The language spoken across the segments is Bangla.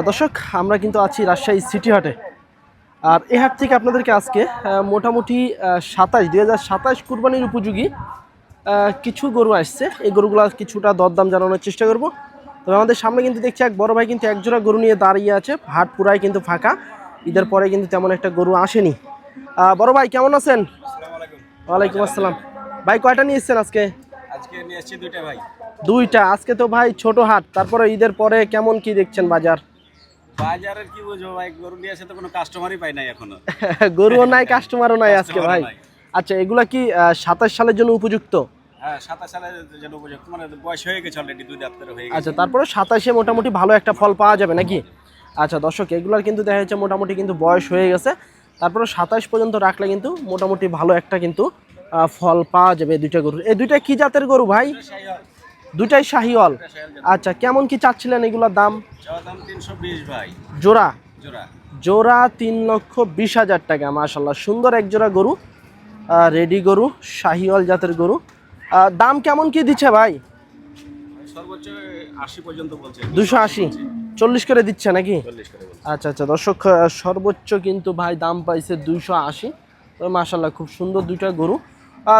দর্শক, আমরা কিন্তু আছি রাজশাহী সিটি হাটে। আর এই হাট থেকে আপনাদেরকে আজকে মোটামুটি ২০২৭ কুরবানির উপযোগী কিছু গরু আসছে। এই গরুগুলো কিছুটা দরদাম জানানোর চেষ্টা করব। তবে আমাদের সামনে কিন্তু দেখছি এক বড় ভাই কিন্তু একজোড়া গরু নিয়ে দাঁড়িয়ে আছে। হাট পুরাই কিন্তু ফাঁকা, ঈদের পরে কিন্তু তেমন একটা গরু আসেনি। বড় ভাই কেমন আছেন? ওয়ালাইকুম আসসালাম। ভাই কয়টা নিয়ে এসছেন আজকে? আজকে নিয়ে এসেছি দুইটা ভাই। দুইটা। আজকে তো ভাই ছোট হাট, তারপরে ঈদের পরে কেমন কি দেখছেন বাজার? বাজারের কি বুঝবো ভাই, গরু নিয়ে এসে তো কোনো কাস্টমারই পাই নাই এখনো। গরুও নাই, কাস্টমারও নাই আজকে কাস্টমারও ভাই। নাই। আচ্ছা, এগুলা কি ২৭ সালের জন্য উপযুক্ত? হ্যাঁ, 27 সালের জন্য উপযুক্ত, মানে বয়স হয়ে গেছে অলরেডি, দুই দাঁত করে হয়ে গেছে। আচ্ছা, তারপরে ২৭-এ মোটামুটি ভালো একটা ফল পাওয়া যাবে নাকি? আচ্ছা দর্শক, এগুলার কিন্তু দেখা যাচ্ছে মোটামুটি কিন্তু বয়স হয়ে গেছে। তারপরে ২৭ পর্যন্ত রাখলে কিন্তু মোটামুটি ভালো একটা কিন্তু ফল পাওয়া যাবে এই দুইটা গরু। এই দুইটা কি জাতের গরু ভাই? দুইটাই শাহিওয়াল। আচ্ছা, কেমন কি চাচ্ছিলেন এগুলোর দাম? চাওয়া দাম 320 ভাই। জোড়া? জোড়া। জোড়া ৩,২০,০০০ টাকা। মাশাআল্লাহ, সুন্দর এক জোড়া গরু, রেডি গরু, শাহিওয়াল জাতের গরু। দাম কেমন কি দিচ্ছে ভাই? সর্বোচ্চ 80 পর্যন্ত বলছে। ২৮০, ৪০ করে দিচ্ছে নাকি? 40 করে বলছে। আচ্ছা আচ্ছা দর্শক, সর্বোচ্চ কিন্তু ভাই দাম পাইছে ২৮০। তো মাশাআল্লাহ, খুব সুন্দর দুইটা গরু।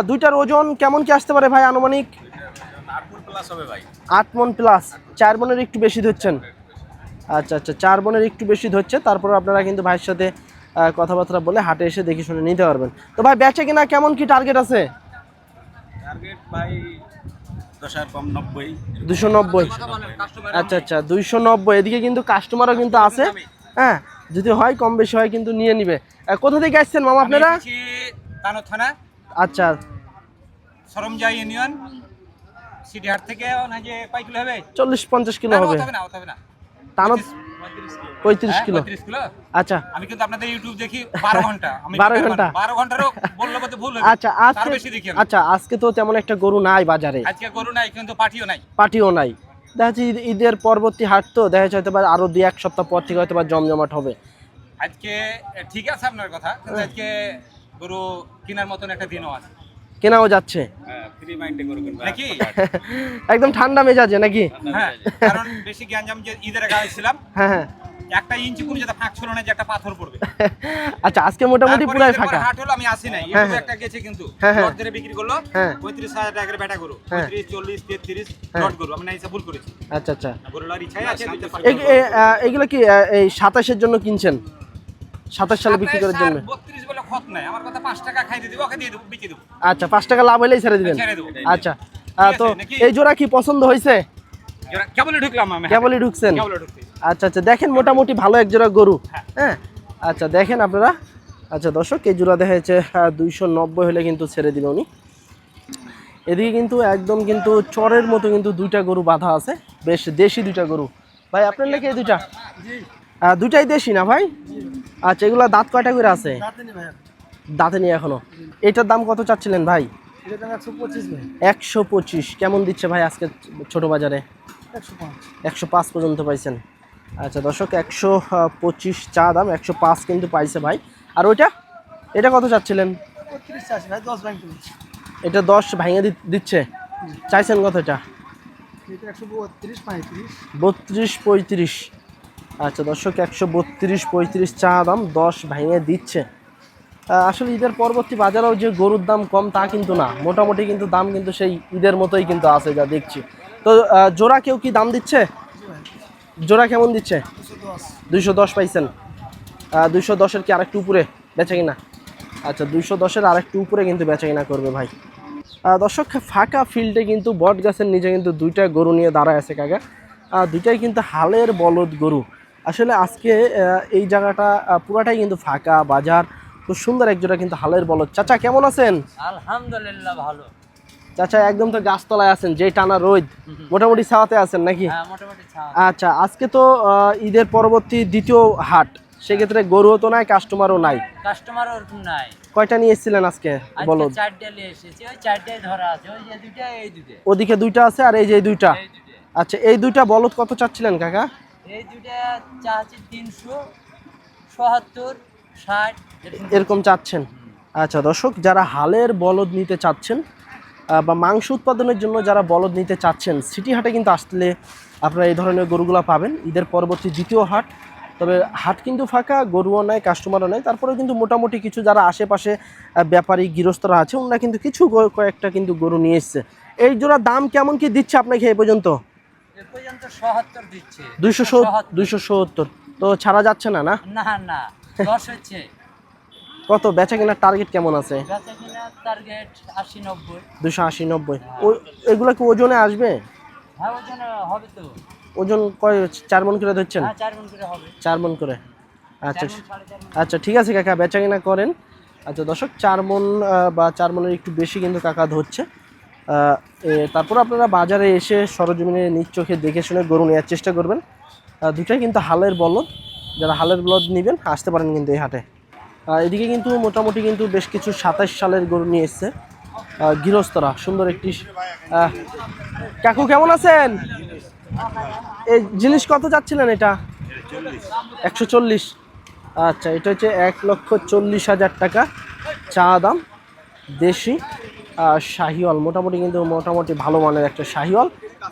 দুইটার ওজন কেমন কি আসতে পারে ভাই আনুমানিক? 8 মণ প্লাস হবে ভাই। ৮ মণ প্লাস। ৪ মণের একটু বেশি ধরছেন? আচ্ছা আচ্ছা, ৪ মণের একটু বেশি ধরছে। তারপর আপনারা কিন্তু ভাইয়ের সাথে কথাবার্তা বলে হাটে এসে দেখে শুনে নিতে পারবেন। তো ভাই বেচে কিনা কেমন কি টার্গেট আছে? টার্গেট ভাই 10 আর কম 90। ২৯০। আচ্ছা আচ্ছা, ২৯০। এদিকে কিন্তু কাস্টমারও কিন্তু আছে। হ্যাঁ, যদি হয় কম বেশি হয় কিন্তু নিয়ে নিবে। কোথা থেকে আসছেন মামা আপনারা? তানোর থানা, আচ্ছা, সরমজাই ইউনিয়ন, সিটি হাট থেকে না যে কয় কিলো হবে? ৪০-৫০ কিলো হবে। হবে না। টানো ৩৫ কিলো। 35 কিলো। আচ্ছা আমি কিন্তু আপনাদের ইউটিউব দেখি 12 ঘন্টা। আমি 12 ঘন্টা? 12 ঘন্টারও বললে কত ভুল হবে। আচ্ছা তার আজকে, বেশি দেখি আমি। আচ্ছা আজকে তো তেমন একটা গরু নাই বাজারে, আজকে গরু নাই, কিন্তু পাটিও নাই। পাটিও নাই। দেখা যাচ্ছে ঈদের পরবর্তী হাট তো, দেখা যাচ্ছে হয়তো বা আরো ২-১ সপ্তাহ পর থেকে হয়তো বা জমজমাট হবে। আজকে ঠিক আছে আপনার কথা, কিন্তু আজকে গরু কেনার মতন একটা দিনও আছে। কেনাও যাচ্ছে হ্যাঁ, ফ্রি মাইন্ডে গরু কিনবে নাকি? একদম ঠান্ডা মেজাজে নাকি? হ্যাঁ, কারণ বেশি গ্যাঞ্জাম যে ঈদের আগে আসছিলাম, হ্যাঁ হ্যাঁ। একটা ইঞ্চি কোনো যেটা ফাঁক ছিল না যে একটা পাথর পড়বে। আচ্ছা, আজকে মোটামুটি তারপরে পুরাই ঈদের পরে ফাঁকা। হাট হলো, আমি আসি নাই। হ্যাঁ, ইউটিউবে হ্যাঁ। একটা গেছে কিন্তু হ্যাঁ, হ্যাঁ। লট ধরে বিক্রি করলো হ্যাঁ। ৩৫,০০০ টাকার বেটা গরু। হ্যাঁ। ৩৫, ৪০, ৩৩ হ্যাঁ। লট গরু। আমি না ভুল করেছি। আচ্ছা আচ্ছা, গরুলার ইচ্ছাই আছে দুইটা এগুলো কি এই ২৭-এর জন্য কিনছেন? ২৭ সালে বিক্রি করার জন্য? ৩২ বলে খত নাই আমার কথা। 5 টাকা খাই দিয়ে দিব, ওকে দিয়ে দেবো, বিক্রি দেবো। আচ্ছা, ৫ টাকা লাভ হলেই ছেড়ে দিবেন? ছেড়ে দেবো। আচ্ছা, ঠিক তো আছে, নাকি? এই জোড়া কি পছন্দ হয়েছে? কেবলই ঢুকলাম আমি। কেবলই ঢুকছেন? কেবলই ঢুকছি। আচ্ছা আচ্ছা, দেখেন মোটামুটি ভালো এক জোড়া গরু। হ্যাঁ, আচ্ছা দেখেন আপনারা। আচ্ছা দর্শক, এই জোড়া দেখা যাচ্ছে ২৯০ হলে কিন্তু ছেড়ে দিবে উনি। এদিকে কিন্তু একদম কিন্তু চরের মতো কিন্তু দুইটা গরু বাঁধা আছে, বেশ দেশি দুইটা গরু। ভাই আপনার নাকি এই দুইটা? দুইটাই দেশি না ভাই? আচ্ছা, এগুলা দাঁত কয়টা করে আছে? দাঁতে নেই এখনো। এটার দাম কত চাচ্ছিলেন ভাই? ১২৫। কেমন দিচ্ছে ভাই আজকে ছোট বাজারে? ১০৫ পর্যন্ত পাইছেন। আচ্ছা দর্শক, ১২৫ চা দাম, ১০৫ কিন্তু পাইছে ভাই। আর ওইটা, এটা কত চাচ্ছিলেন? এটা ১০ ভাঙে দিচ্ছে। চাইছেন কত এটা? ৩২-৩৫। আচ্ছা দর্শক, ১৩২-৩৫ চা দাম, ১০ ভাঙে দিচ্ছে। আসলে ঈদের পরবর্তী বাজারেও যে গরুর দাম কম তা কিন্তু না, মোটামুটি কিন্তু দাম কিন্তু সেই ঈদের মতোই কিন্তু আছে যা দেখছি। তো জোড়া কেউ কি দাম দিচ্ছে? জোড়া কেমন দিচ্ছে? ২১০ পাইছেন। ২১০-এর কি আরেকটু উপরে বেচা কিনা? আচ্ছা, ২১০-এর আরেকটু উপরে কিন্তু বেচা কিনা করবে ভাই। দর্শক, ফাঁকা ফিল্ডে কিন্তু বট গাছের নিচে কিন্তু দুইটা গরু নিয়ে দাঁড়ায় আছে কাকা। দুইটাই কিন্তু হালের বলদ গরু। আসলে আজকে এই জায়গাটা পুরাটাই কিন্তু ফাঁকা বাজার। খুব সুন্দর এক জোড়া কিন্তু হালের বলদ। চাচা কেমন আছেন? আলহামদুলিল্লাহ ভালো। চাচা একদম তো গাছতলায় আছেন, যে টানা রোদ, মোটামুটি ছাওয়াতে আছেন নাকি? হ্যাঁ, মোটামুটি ছাড়। আচ্ছা, আজকে তো ঈদের পরবর্তী দ্বিতীয় হাট, সেক্ষেত্রে গরুও তো নাই, কাস্টমারও নাই। কাস্টমার ওরকম নাই। কয়টা নিয়ে এসেছিলেন আজকে বলদ? আজকে 4টে নিয়ে এসেছি। ওই 4টাই ধরা আছে। ওই যে দুইটা, এই দুইটা। ওদিকে দুইটা আছে আর এই যে দুইটা। এই দুইটা। আচ্ছা, এই দুইটা বলদ কত চাচ্ছিলেন কাকা? এই দুইটা চাচ্ছি ৩৭০, 60 এরকম চাচ্ছেন? আচ্ছা দর্শক, যারা হালের বলদ নিতে চাচ্ছেন বা মাংস উৎপাদনের জন্য যারা বলদ নিতে চাচ্ছেন সিটি হাটে কিন্তু আসলে আপনারা এই ধরনের গরুগুলো পাবেন। ঈদের পরবর্তী দ্বিতীয় হাট, তবে হাট কিন্তু ফাঁকা, গরুও নেয়, কাস্টমারও নেয়। তারপরেও কিন্তু মোটামুটি কিছু যারা আশেপাশে ব্যাপারী গৃহস্থরা আছে ওনারা কিন্তু কিছু কয়েকটা কিন্তু গরু নিয়ে এসছে। এই জোড়ার দাম কেমন কি দিচ্ছে আপনাকে এ পর্যন্ত? এ পর্যন্ত ৭৭ দিচ্ছে। 270। তো ছাড়া যাচ্ছে না? না না না, 10 হচ্ছে। কত বেচা কেনার টার্গেট কেমন আছে? বেচা কিনা টার্গেট ৮০-৯০। 280-90। এগুলো কি ওজনে আসবে? হ্যাঁ, ওজন হবে তো। ওজন কয় 4 মণ করে ধরছেন? হ্যাঁ, 4 মণ করে হবে। 4 মণ করে। আচ্ছা 4 মণ, 4.5 মণ। আচ্ছা, ঠিক আছে কাকা, বেচা কেনা করেন। আচ্ছা দর্শক, 4 মণ বা 4 মণের একটু বেশি কিন্তু কাকা ধরছে। তারপর আপনারা বাজারে এসে সরজমিনে নিজ চোখে দেখে শুনে গরু নেওয়ার চেষ্টা করবেন। দুটাই কিন্তু হালের বলদ, যারা হালের বলদ নেবেন আসতে পারেন কিন্তু এই হাটে। এদিকে কিন্তু মোটামুটি কিন্তু বেশ কিছু 27 সালের গরু নিয়ে এসছে গৃহস্থরা। সুন্দর একটি কাকু কেমন আছেন? এই জিনিস কত চাচ্ছিলেন এটা? 140। আচ্ছা, এটা হচ্ছে 1,40,000 টাকা চা দাম। দেশি শাহিওয়াল, মোটামুটি ভালো মানের একটা শাহিওয়াল,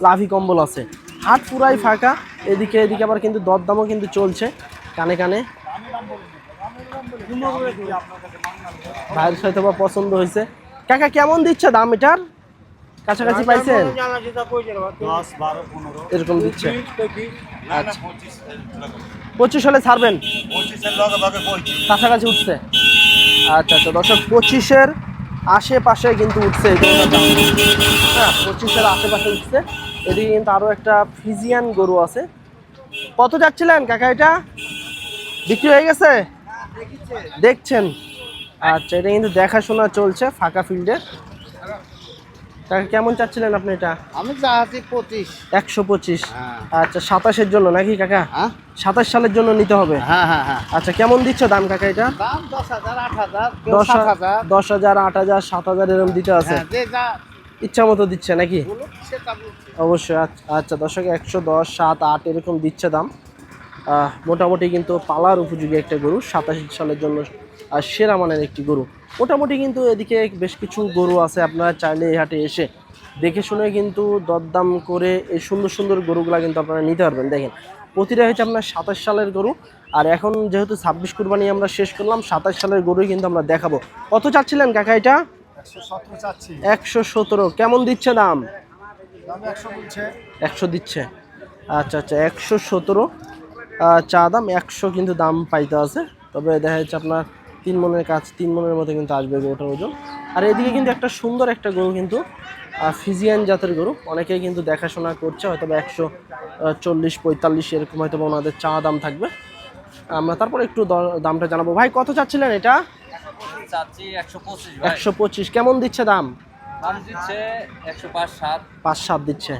লাভি কম্বল আছে। হাট পুরাই ফাঁকা। এদিকে আবার কিন্তু দরদামও কিন্তু চলছে কানে কানে। ভাইয়ের সাথে বা পছন্দ হয়েছে। কাকা কেমন দিচ্ছে দাম এটার? কাছাকাছি পাইছেন? 10, 12, 15 এরকম দিচ্ছে। আচ্ছা, 25 হলে ছাড়বেন? 25 লগে লগে কইছি। কাছাকাছি উঠছে। আচ্ছা দর্শক, 25-এর আশেপাশে কিন্তু উঠছে এই গরুটার দাম। হ্যাঁ, 25-এর আশেপাশে উঠছে। এদিকে কিন্তু আরও একটা ফ্রিজিয়ান গরু আছে। কত যাচ্ছিলেন কাকা এটা? বিক্রি হয়ে গেছে? দেখছেন? আচ্ছা, এটা কিন্তু দেখাশোনা চলছে ফাঁকা ফিল্ডে। কাকা কেমন চাচ্ছিলেন আপনি এটা? আমি চাচ্ছি 25। 125। হ্যাঁ। আচ্ছা, 27-এর জন্য নাকি কাকা? হ্যাঁ 27 সালের জন্য নিতে হবে। হ্যাঁ হ্যাঁ হ্যাঁ। আচ্ছা, কেমন দিচ্ছ দাম কাকা এটা? দাম 10,000, 8,000, 10,000, 8,000, 7,000 এরকম দিতে আছে। হ্যাঁ, যে যা ইচ্ছা মতো দিচ্ছে নাকি? বলো সেটা বলছি। অবশ্যই। আচ্ছা দর্শক, 110, 7, 8 এরকম দিচ্ছে দাম। মোটামুটি কিন্তু পালার উপযোগী একটা গরু, 87 সালের জন্য সেরা মানের একটি গরু। মোটামুটি কিন্তু এদিকে বেশ কিছু গরু আছে, আপনারা চাইলে এই হাটে এসে দেখে শুনে কিন্তু দরদাম করে এই সুন্দর সুন্দর গরুগুলা কিন্তু আপনারা নিতে পারবেন। দেখেন, প্রতিটা হচ্ছে আপনার 27 সালের গরু। আর এখন যেহেতু 26 কুরবানি আমরা শেষ করলাম, 27 সালের গরুই কিন্তু আমরা দেখাবো। কত চাচ্ছিলেন কাকা এটা? 117 চাচ্ছি। 117। কেমন দিচ্ছে দাম? দাম 100 বলছে। 100 দিচ্ছে। আচ্ছা 117 চা দাম। 100 কিন্তু দাম পাইতে আছে। তবে দেখা যাচ্ছে আপনার 3 মণের কাছ, 3 মণের মতো কিন্তু আসবে গরুটার ওজন। আর এদিকে কিন্তু একটা সুন্দর একটা গরু কিন্তু ফিজিয়ান জাতের গরু, অনেকেই কিন্তু দেখাশোনা করছে। হয়তো 140-45 এরকম হয়তো ওনাদের চা দাম থাকবে। আমরা তারপর একটু দামটা জানাবো। ভাই কত চাচ্ছিলেন এটা? চাচ্ছি 125 ভাই। 125। কেমন দিচ্ছে দাম? দাম দিচ্ছে 105-7। 5-7 দিচ্ছে।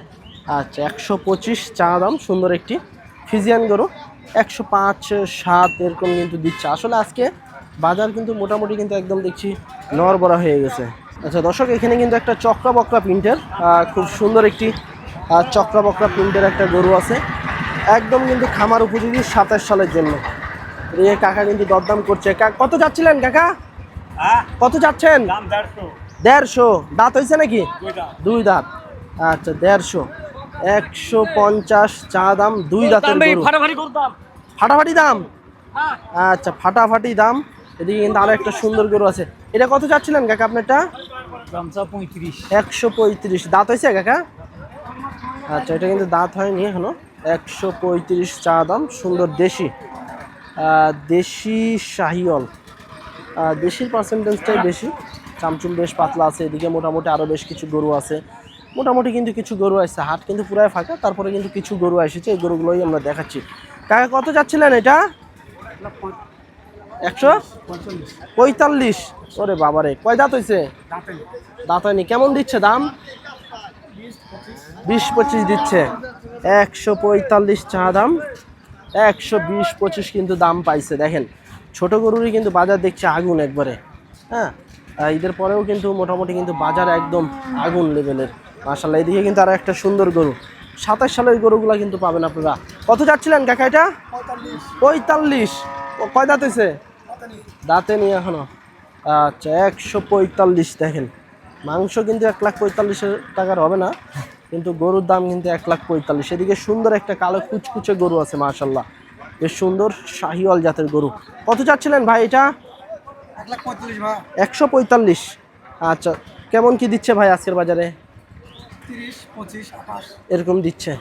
আচ্ছা, 125 চা দাম। সুন্দর একটি ফিজিয়ান গরু 105-7 এরকম কিন্তু দিচ্ছে। আসলে আজকে বাজার কিন্তু মোটামুটি কিন্তু একদম দেখছি নড়বড়া হয়ে গেছে। আচ্ছা দর্শক, এখানে কিন্তু একটা চক্রা বকরা প্রিন্টের খুব সুন্দর একটি চক্রা বকরা প্রিন্টের একটা গরু আছে, একদম কিন্তু খামার উপযোগী 27 সালের জন্য। এই কাকা কিন্তু দরদাম করছে। কত যাচ্ছিলেন কাকা? হ্যাঁ, কত যাচ্ছেন? দাম 150। 150। দাঁত হয়েছে নাকি? দুইটা। 2 দাঁত। আচ্ছা 150। 150 চা দাম। 2 দাঁতের গরু। ফাটাফাটি করে দাম। ফাটাফাটি দাম। আচ্ছা, ফাটাফাটি দাম। এদিকে কিন্তু আরো একটা সুন্দর গরু আছে। এটা কত চাচ্ছিলেন কাকা আপনারটা? দামটা 35। 135। দাঁত হয়েছে কাকা? আচ্ছা, এটা কিন্তু দাঁত হয়নি এখনো। 135 চা দাম। সুন্দর দেশি শাহিওয়াল। দেশির পার্সেন্টেজটাই বেশি। চামচুম বেশ পাতলা আছে। এদিকে মোটামুটি আরও বেশ কিছু গরু আছে। মোটামুটি কিন্তু কিছু গরু আসছে। হাট কিন্তু পুরাই ফাঁকা, তারপরে কিন্তু কিছু গরু এসেছে। এই গরুগুলোই আমরা দেখাচ্ছি। কাকা কত যাচ্ছিলেন এটা? 145। ওরে বাবারে, কয় দাঁত হয়েছে? দাঁত হয়নি। কেমন দিচ্ছে দাম? 20-25 দিচ্ছে। 145 চা দাম। 120-25 কিন্তু দাম পাইছে। দেখেন, ছোট গরুরই কিন্তু বাজার দেখছে আগুন একবারে। হ্যাঁ, ঈদের পরেও কিন্তু মোটামুটি কিন্তু বাজার একদম আগুন লেভেলের। মাশাআল্লাহ। এদিকে কিন্তু আরো একটা সুন্দর গরু, 27 সালের গরুগুলা কিন্তু পাবেন আপনারা। কত যাচ্ছিলেন কাকা এটা? 45। কয় দাঁত হয়েছে? দাঁতে নিয়ে এখনো। আচ্ছা, 145। দেখেন, মাংস কিন্তু 1,45,000 টাকার হবে না, কিন্তু গরুর দাম কিন্তু 1,45,000। এদিকে সুন্দর একটা কালো কুচকুচে গরু আছে মাশাল্লাহ, বেশ সুন্দর শাহিওয়াল জাতের গরু। কত চাচ্ছিলেন ভাই এটা? 1,45,000 ভাই। 145। আচ্ছা, কেমন কি দিচ্ছে ভাই আজকের বাজারে? 30, 25, 28। এরকম দিচ্ছে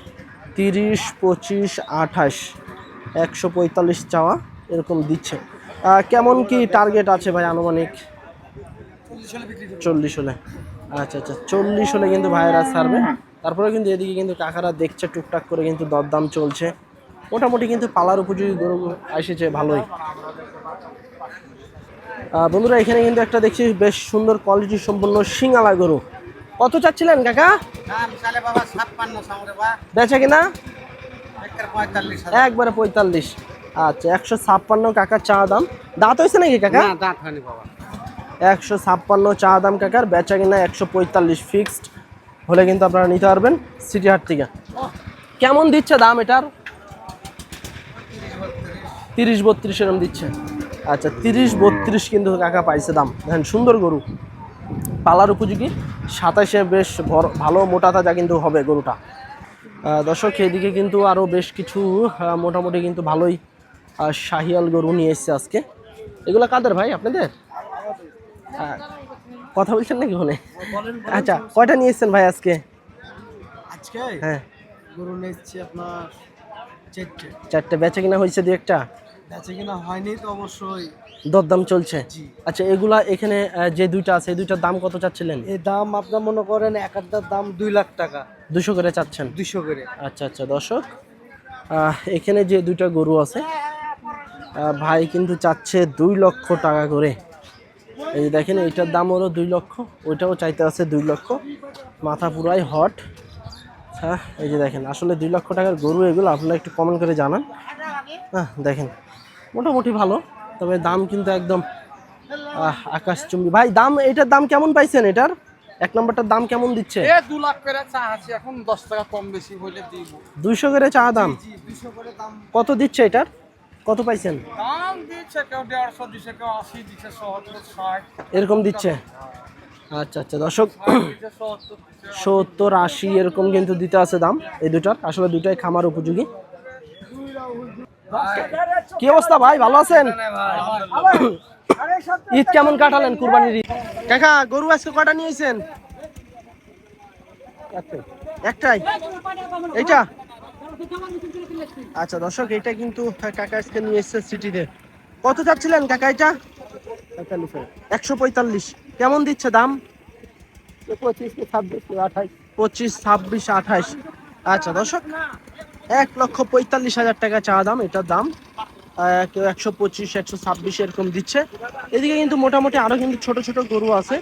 30, 25, 28, 145 চাওয়া এরকম দিচ্ছে। কেমন কি টার্গেট আছে ভাই আনুমানিক? 40 হলে বিক্রি করব। 40 হলে। আচ্ছা আচ্ছা, 40 হলে কিন্তু ভাইয়েরা ছাড়বে। তারপরে কিন্তু এদিকে কিন্তু কাকারা দেখছে টুকটাক করে কিন্তু দরদাম চলছে, মোটামুটি কিন্তু পালার উপযোগী গরু এসেছে ভালোই। বন্ধুরা এখানে কিন্তু একটা দেখছি বেশ সুন্দর কোয়ালিটি সম্পন্ন সিঙ্গালা গরু। কত চাচ্ছিলেন কাকা? দাম চালে বাবা 56 সামরে বা বেচা কিনা? 45,000। একবারে 45। আচ্ছা, 156 কাকা চা দাম। দাঁত হয়েছে নাকি কাকা? না দাঁত হয়নি বাবা। 156 চা দাম কাকার, বেচা কিনা 145 ফিক্সড হলে কিন্তু আপনারা নিতে পারবেন সিটি হাট থেকে। কেমন দিচ্ছে দাম এটার? 30-32 এরকম দিচ্ছে। আচ্ছা, 30-32 কিন্তু কাকা পাইছে দাম। দেখেন সুন্দর গরু, পালার উপযোগী, 27-এ বেশ ভালো মোটা তাজা কিন্তু হবে গরুটা। দর্শক এদিকে কিন্তু আরও বেশ কিছু মোটামুটি কিন্তু ভালোই শাহিয়াল গরু নিয়ে এসছে আজকে। এগুলো কাদের ভাই আপনাদের? কথা বলছেন নাকি ওখানে? আচ্ছা, কয়টা নিয়ে এসছেন ভাই আজকে? আজকে হ্যাঁ, গরু নিচ্ছি আপনার 4টে। বেচা কিনা হয়েছে দু একটা? বেচে কিনা হয়নি তো অবশ্যই। দরদাম চলছে। জি। আচ্ছা, এগুলা এখানে যে দুইটা আছে এই দুইটার দাম কত চাচ্ছিলেন? এই দাম আপনার মনে করেন এক একটার দাম 2 লাখ টাকা। 200 করে চাচ্ছেন? 200 করে। আচ্ছা আচ্ছা দর্শক, এখানে যে দুইটা গরু আছে ভাই কিন্তু চাচ্ছে 2 লক্ষ টাকা করে। এই যে দেখেন এইটার দাম হলো 2 লক্ষ, ওইটাও চাইতে আছে 2 লক্ষ। মাথা পুরাই হট। হ্যাঁ, এই যে দেখেন আসলে 2 লক্ষ টাকার গরু এগুলো, আপনারা একটু কমেন্ট করে জানান। হ্যাঁ দেখেন মোটামুটি ভালো, তবে দাম কিন্তু একদম আকাশচুম্বী। ভাই দাম, এটার দাম কেমন পাইছেন? এটার 1 নম্বরটার দাম কেমন দিচ্ছে? 2 লাখ করে চা আছে, এখন 10 টাকা কম বেশি হলে দিব। 200 করে চা দাম। জি 200 করে দাম। কত দিচ্ছে এটার? কত পাইছেন? দাম দিচ্ছে কেউ 150 দিচ্ছে, কেউ 80 দিচ্ছে, 70, 60 এরকম দিচ্ছে। আচ্ছা আচ্ছা দর্শক, দিচ্ছে, 70 দিচ্ছে। 70, 80 এরকম কিন্তু দিতে আছে দাম এই দুটার। আসলে দুটাই খামার উপযোগী। কি অবস্থা ভাই, ভালো আছেন? ঈদ কেমন কাটালেন? কুরবানির ঈদ? কাকা গরু আজকে কটা নিয়েছেন? একটাই? এইটা? আচ্ছা দর্শক, এটা কিন্তু কাকা আজকে নিয়ে এসছে সিটিতে। কত চাচ্ছিলেন কাকা এটা? 145। কেমন দিচ্ছে দাম? 25, 26, 28। আচ্ছা দর্শক, 1,45,000 টাকা চা দাম এটার দাম। কেউ 125, 126 এরকম দিচ্ছে। এদিকে কিন্তু মোটামুটি আরো কিন্তু ছোট ছোট গরু আছে।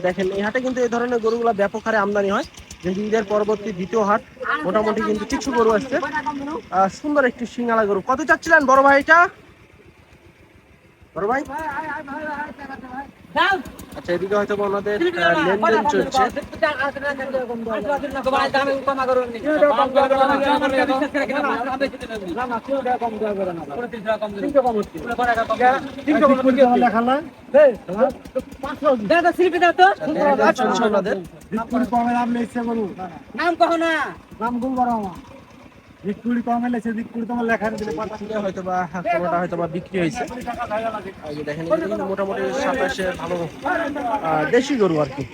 দেখেন এই হাটে কিন্তু এই ধরনের গরুগুলো ব্যাপক হারে আমদানি হয়। যেহেতু ঈদের পরবর্তী দ্বিতীয় হাট, মোটামুটি কিন্তু কিছু গরু আসছে। সুন্দর একটি সিঙ্গালা গরু। কত চাচ্ছিলেন বড় ভাই এটা? বড় ভাই আচ্ছা, এদিকে হয়তো ওনাদের লেনদেন চলছে। হয়তো বা কোনোটা হয়তো বা বিক্রি হয়েছে। দেখেন মোটামুটি 27-এ ভালো দেশি গরু আর কি।